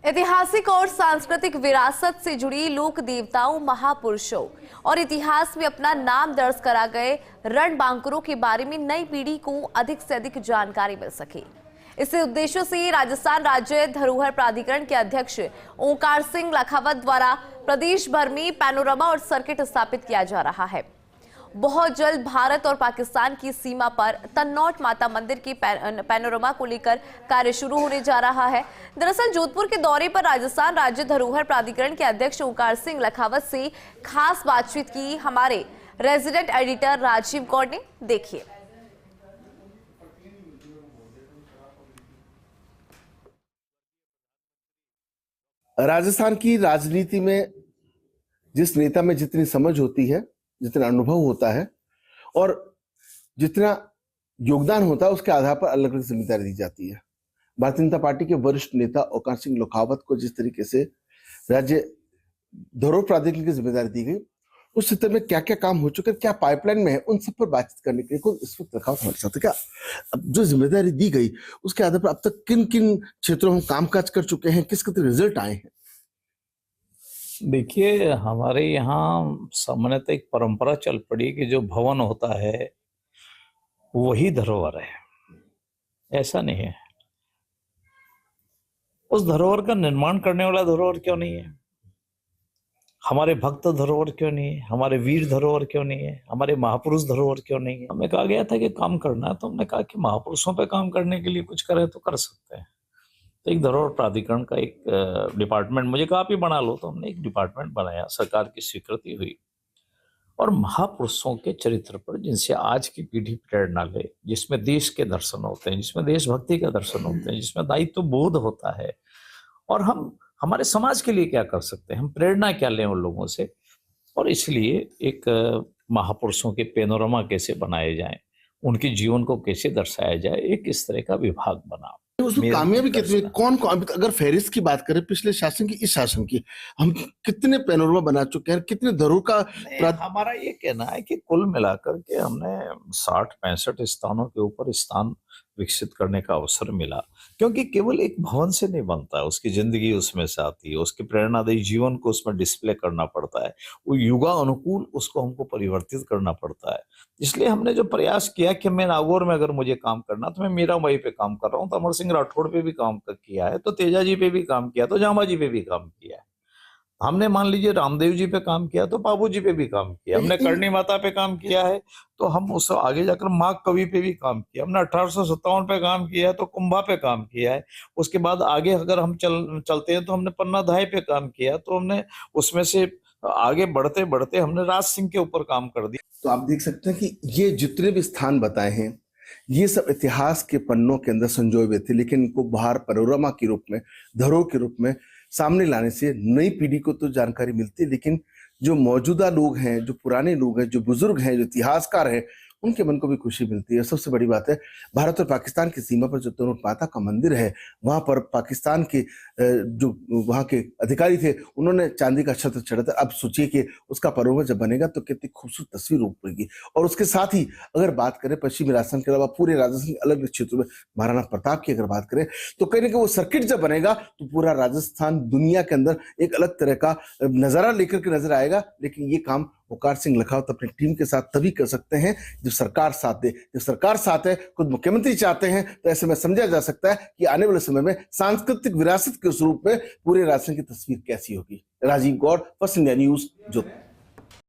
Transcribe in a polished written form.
ऐतिहासिक और सांस्कृतिक विरासत से जुड़ी लोक देवताओं, महापुरुषों और इतिहास में अपना नाम दर्ज करा गए रणबांकुरों के बारे में नई पीढ़ी को अधिक से अधिक जानकारी मिल सके। इस उद्देश्य से राजस्थान राज्य धरोहर प्राधिकरण के अध्यक्ष ओंकार सिंह लखावत द्वारा प्रदेश भर में पैनोरमा और सर्किट स्थापित किया जा रहा है। बहुत जल्द भारत और पाकिस्तान की सीमा पर तन्नौट माता मंदिर की पैनोरमा को लेकर कार्य शुरू होने जा रहा है। दरअसल जोधपुर के दौरे पर राजस्थान राज्य धरोहर प्राधिकरण के अध्यक्ष ओंकार सिंह लखावत से खास बातचीत की हमारे रेजिडेंट एडिटर राजीव गौड़ ने। देखिए। राजस्थान की राजनीति में जिस नेता में जितनी समझ होती है, जितना अनुभव होता है और जितना योगदान होता है, उसके आधार पर अलग अलग जिम्मेदारी दी जाती है। भारतीय जनता पार्टी के वरिष्ठ नेता ओंकार सिंह लखावत को जिस तरीके से राज्य धरोहर प्राधिकरण की जिम्मेदारी दी गई, उस क्षेत्र में क्या क्या काम हो चुके हैं, क्या पाइपलाइन में है, उन सब पर बातचीत करने के लिए इस वक्त लखावत हमारे साथ है। क्या अब जो जिम्मेदारी दी गई उसके आधार पर अब तक किन किन क्षेत्रों में कामकाज कर चुके हैं, किस कितने रिजल्ट आए हैं? देखिए, हमारे यहाँ सामान्यतः एक परंपरा चल पड़ी कि जो भवन होता है वही धरोहर है। ऐसा नहीं है। उस धरोहर का निर्माण करने वाला धरोहर क्यों नहीं है? हमारे भक्त धरोहर क्यों नहीं है? हमारे वीर धरोहर क्यों नहीं है? हमारे महापुरुष धरोहर क्यों नहीं है? हमें कहा गया था कि काम करना है, तो हमने कहा कि महापुरुषों पे काम करने के लिए कुछ करें तो कर सकते हैं। तो एक धरोहर प्राधिकरण का एक डिपार्टमेंट मुझे कहा आप ही बना लो, तो हमने एक डिपार्टमेंट बनाया, सरकार की स्वीकृति हुई और महापुरुषों के चरित्र पर, जिनसे आज की पीढ़ी प्रेरणा ले, जिसमें देश के दर्शन होते हैं, जिसमें देशभक्ति का दर्शन होते हैं, जिसमें दायित्व बोध होता है और हम हमारे समाज के लिए क्या कर सकते हैं, हम प्रेरणा क्या लें उन लोगों से। और इसलिए एक महापुरुषों के पैनोरमा कैसे बनाए जाएं, उनके जीवन को कैसे दर्शाया जाए, एक इस तरह का विभाग बना। उसमें कामयाबी कितनी, कौन अगर फहरिस्त की बात करें पिछले शासन की, इस शासन की, हम कितने पैनोरमा बना चुके हैं, कितने धरोहर का हमारा ये कहना है कि कुल मिलाकर के हमने 60-65 स्थानों के ऊपर स्थान विकसित करने का अवसर मिला। क्योंकि केवल एक भवन से नहीं बनता है, उसकी जिंदगी उसमें से आती है, उसके प्रेरणादायी जीवन को उसमें डिस्प्ले करना पड़ता है, वो युगा अनुकूल उसको हमको परिवर्तित करना पड़ता है। इसलिए हमने जो प्रयास किया कि मैं नागौर में अगर मुझे काम करना तो मैं मीराबाई पे काम कर रहा हूँ, तो अमर सिंह राठौड़ पे भी काम किया है, तो तेजाजी पे भी काम किया, तो जामाजी पे भी काम किया है। हमने मान लीजिए रामदेव जी पे काम किया तो बाबू जी पे भी काम किया, हमने करणी माता पे काम किया है, तो हम उस आगे जाकर माँ कवि पे भी काम किया, हमने 1857 पे काम किया है तो कुंभा पे काम किया है। उसके बाद आगे अगर हम चलते हैं तो हमने पन्ना धाय पे काम किया, तो हमने उसमें से आगे बढ़ते बढ़ते हमने राज सिंह के ऊपर काम कर दिया। तो आप देख सकते हैं कि ये जितने भी स्थान बताए हैं ये सब इतिहास के पन्नों के अंदर संजोए हुए थे, लेकिन इनको बाहर पैनोरमा के रूप में, धरोहर के रूप में सामने लाने से नई पीढ़ी को तो जानकारी मिलती है, लेकिन जो मौजूदा लोग हैं, जो पुराने लोग हैं, जो बुजुर्ग हैं, जो इतिहासकार हैं, उनके मन को भी खुशी मिलती है। सबसे बड़ी बात है, भारत और पाकिस्तान की सीमा पर जो तन्नौट माता का मंदिर है, वहां पर पाकिस्तान के जो वहां के अधिकारी थे, उन्होंने चांदी का छत्र चढ़ा था। अब सोचिए कि उसका पैनोरमा जब बनेगा तो कितनी खूबसूरत तस्वीर उभरेगी। और उसके साथ ही अगर बात करें पश्चिमी राजस्थान के अलावा पूरे राजस्थान के अलग अलग क्षेत्रों में, महाराणा प्रताप की अगर बात करें तो कहीं ना कहीं वो सर्किट जब बनेगा तो पूरा राजस्थान दुनिया के अंदर एक अलग तरह का नजारा लेकर के नजर आएगा। लेकिन ये काम ओंकार सिंह लखावत अपनी टीम के साथ तभी कर सकते हैं जब सरकार साथ दे। जब सरकार साथ है, खुद मुख्यमंत्री चाहते हैं, तो ऐसे में समझा जा सकता है कि आने वाले समय में सांस्कृतिक विरासत के स्वरूप में पूरे राजस्थान की तस्वीर कैसी होगी। Rajiv Gaur, first India news, Jodhpur.